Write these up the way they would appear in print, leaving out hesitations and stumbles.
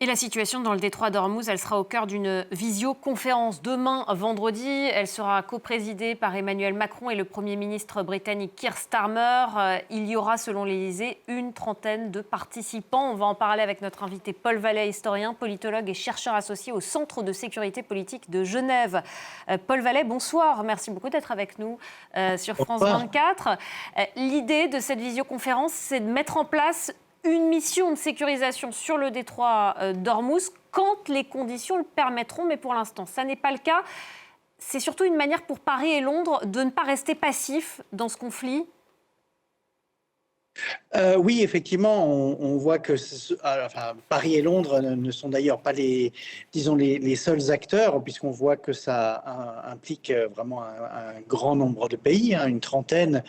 Et la situation dans le détroit d'Ormuz, elle sera au cœur d'une visioconférence demain, vendredi. Elle sera coprésidée par Emmanuel Macron et le Premier ministre britannique Keir Starmer. Il y aura, selon l'Élysée, une trentaine de participants. On va en parler avec notre invité Paul Vallet, historien, politologue et chercheur associé au Centre de sécurité politique de Genève. Paul Vallet, bonsoir. Merci beaucoup d'être avec nous sur France Bonsoir. 24. L'idée de cette visioconférence, c'est de mettre en place une mission de sécurisation sur le détroit d'Ormuz quand les conditions le permettront, mais pour l'instant, ça n'est pas le cas. C'est surtout une manière pour Paris et Londres de ne pas rester passifs dans ce conflit. Oui, effectivement, on voit que Paris et Londres ne sont d'ailleurs pas disons les seuls acteurs, puisqu'on voit que ça implique vraiment un grand nombre de pays, hein, une trentaine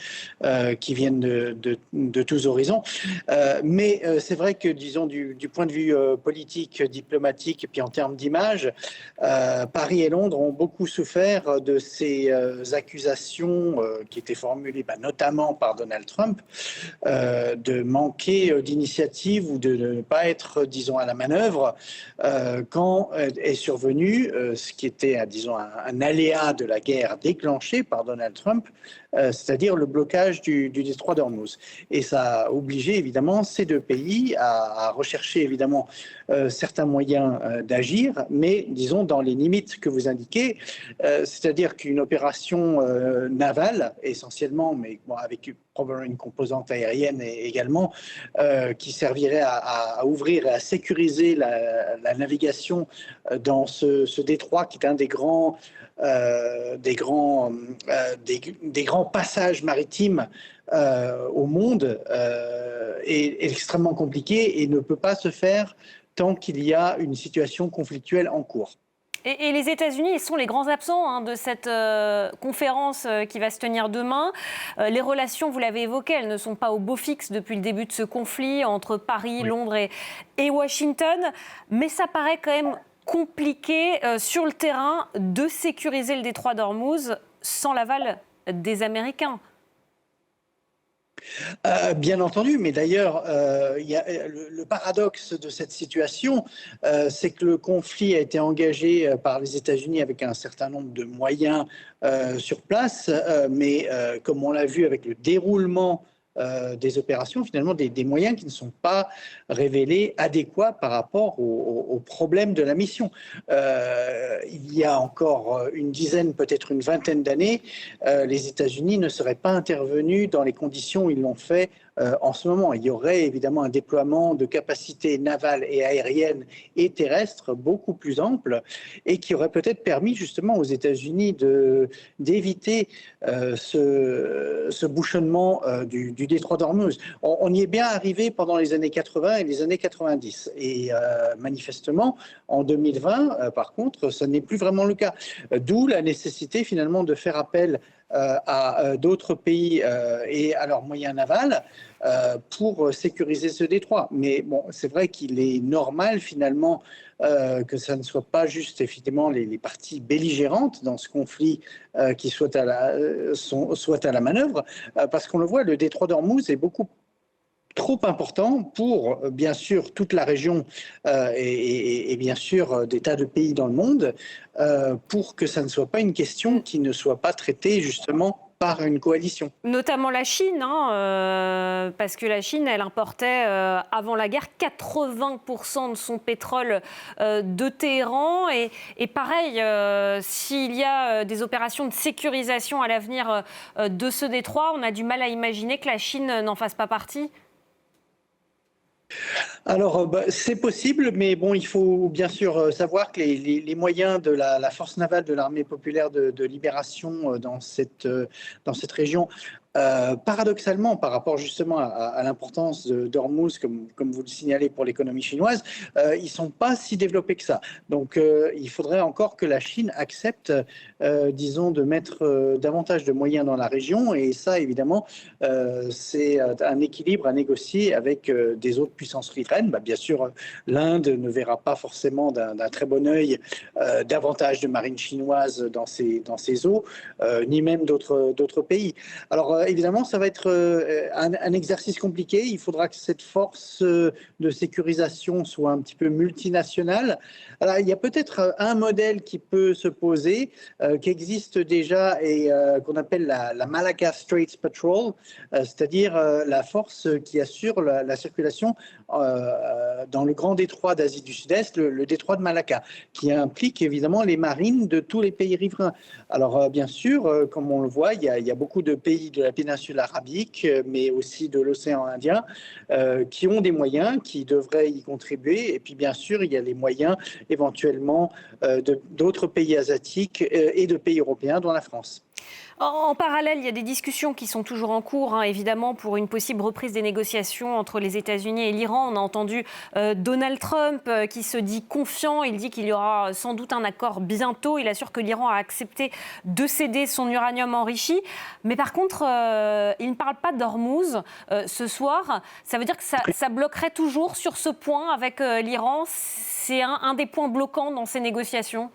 qui viennent de tous horizons. Mais c'est vrai que, disons, du point de vue politique, diplomatique, et puis en termes d'image, Paris et Londres ont beaucoup souffert de ces accusations qui étaient formulées notamment par Donald Trump, de manquer d'initiative ou de ne pas être, disons, à la manœuvre quand est survenu ce qui était, disons, un aléa de la guerre déclenchée par Donald Trump, c'est-à-dire le blocage du détroit d'Ormuz. Et ça a obligé évidemment ces deux pays à rechercher évidemment certains moyens d'agir, mais disons dans les limites que vous indiquez, c'est-à-dire qu'une opération navale essentiellement, mais bon, avec probablement une composante aérienne également, qui servirait à ouvrir et à sécuriser la navigation dans ce détroit qui est un des grands passages maritimes au monde, est extrêmement compliqué et ne peut pas se faire tant qu'il y a une situation conflictuelle en cours. Et les États-Unis, ils sont les grands absents de cette conférence qui va se tenir demain. Les relations, vous l'avez évoqué, elles ne sont pas au beau fixe depuis le début de ce conflit entre Paris, Oui. Londres et Washington. Mais ça paraît quand même compliqué sur le terrain de sécuriser le détroit d'Ormuz sans l'aval des Américains. Bien entendu, mais d'ailleurs, le paradoxe de cette situation, c'est que le conflit a été engagé par les États-Unis avec un certain nombre de moyens sur place, mais comme on l'a vu avec le déroulement des opérations, finalement des moyens qui ne sont pas révélés adéquats par rapport aux problèmes de la mission. Il y a encore une dizaine, peut-être une vingtaine d'années, les États-Unis ne seraient pas intervenus dans les conditions où ils l'ont fait en ce moment. Il y aurait évidemment un déploiement de capacités navales et aériennes et terrestres beaucoup plus ample et qui aurait peut-être permis justement aux États-Unis d'éviter ce bouchonnement du détroit d'Ormuz. On y est bien arrivé pendant les années 80 et les années 90. Et manifestement, en 2020, par contre, ce n'est plus vraiment le cas. D'où la nécessité finalement de faire appel à d'autres pays et à leurs moyens navals pour sécuriser ce détroit. Mais bon, c'est vrai qu'il est normal finalement que ça ne soit pas juste effectivement les parties belligérantes dans ce conflit qui soient à la manœuvre, parce qu'on le voit, le détroit d'Ormuz est beaucoup trop important pour, bien sûr, toute la région et bien sûr des tas de pays dans le monde, pour que ça ne soit pas une question qui ne soit pas traitée justement par une coalition. Notamment la Chine, parce que la Chine, elle importait avant la guerre 80% de son pétrole de Téhéran. Et pareil, s'il y a des opérations de sécurisation à l'avenir de ce détroit, on a du mal à imaginer que la Chine n'en fasse pas partie. Alors, c'est possible, mais bon, il faut bien sûr savoir que les moyens de la force navale de l'armée populaire de libération dans cette région, paradoxalement, par rapport justement à l'importance d'Ormuz, comme vous le signalez pour l'économie chinoise, ils ne sont pas si développés que ça. Donc, il faudrait encore que la Chine accepte, disons, de mettre davantage de moyens dans la région. Et ça, évidemment, c'est un équilibre à négocier avec des autres puissances riveraines. Bien sûr, l'Inde ne verra pas forcément d'un très bon œil davantage de marine chinoise dans ces eaux, ni même d'autres pays. Alors, évidemment, ça va être un exercice compliqué. Il faudra que cette force de sécurisation soit un petit peu multinationale. Alors, il y a peut-être un modèle qui peut se poser, qui existe déjà et qu'on appelle la Malacca Straits Patrol, c'est-à-dire la force qui assure la circulation dans le grand détroit d'Asie du Sud-Est, le détroit de Malacca, qui implique évidemment les marines de tous les pays riverains. Alors, bien sûr, comme on le voit, il y a beaucoup de pays de la péninsule arabique, mais aussi de l'océan Indien, qui ont des moyens, qui devraient y contribuer. Et puis, bien sûr, il y a les moyens éventuellement d'autres pays asiatiques et de pays européens, dont la France. En parallèle, il y a des discussions qui sont toujours en cours, hein, évidemment, pour une possible reprise des négociations entre les États-Unis et l'Iran. On a entendu Donald Trump qui se dit confiant. Il dit qu'il y aura sans doute un accord bientôt. Il assure que l'Iran a accepté de céder son uranium enrichi. Mais par contre, il ne parle pas d'Ormuz ce soir. Ça veut dire que ça bloquerait toujours sur ce point avec l'Iran. C'est un des points bloquants dans ces négociations.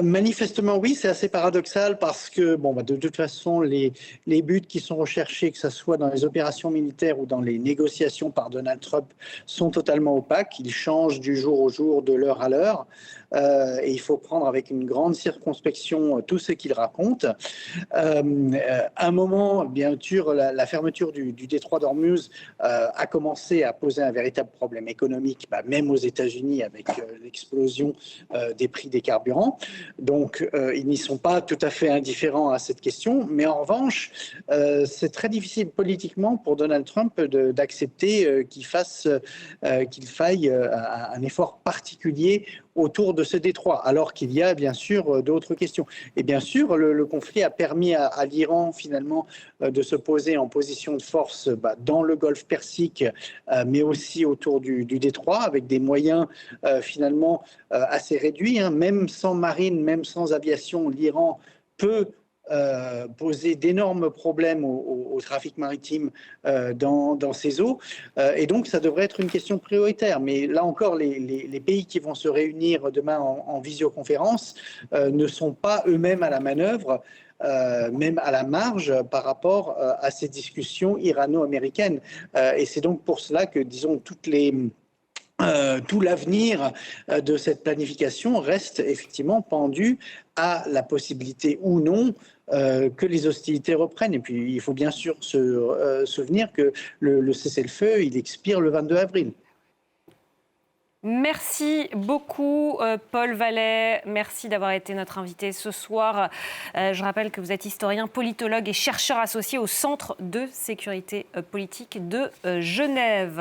Manifestement, oui, c'est assez paradoxal parce que, de toute façon, les buts qui sont recherchés, que ce soit dans les opérations militaires ou dans les négociations par Donald Trump, sont totalement opaques. Ils changent du jour au jour, de l'heure à l'heure. Et il faut prendre avec une grande circonspection tout ce qu'il raconte. À un moment, bien sûr, la fermeture du détroit d'Ormuz a commencé à poser un véritable problème économique, même aux États-Unis avec l'explosion des prix des carburants. Donc, ils n'y sont pas tout à fait indifférents à cette question. Mais en revanche, c'est très difficile politiquement pour Donald Trump d'accepter qu'il faille un effort particulier autour de ce détroit, alors qu'il y a bien sûr d'autres questions. Et bien sûr, le conflit a permis à l'Iran finalement de se poser en position de force dans le golfe Persique, mais aussi autour du détroit, avec des moyens finalement assez réduits. Même sans marine, même sans aviation, l'Iran peut poser d'énormes problèmes au trafic maritime dans ces eaux. Et donc, ça devrait être une question prioritaire. Mais là encore, les pays qui vont se réunir demain en visioconférence ne sont pas eux-mêmes à la manœuvre, même à la marge par rapport à ces discussions irano-américaines. Et c'est donc pour cela que, disons, tout l'avenir de cette planification reste effectivement pendu à la possibilité ou non que les hostilités reprennent. Et puis, il faut bien sûr se souvenir que le cessez-le-feu, il expire le 22 avril. Merci beaucoup, Paul Vallet. Merci d'avoir été notre invité ce soir. Je rappelle que vous êtes historien, politologue et chercheur associé au Centre de sécurité politique de Genève.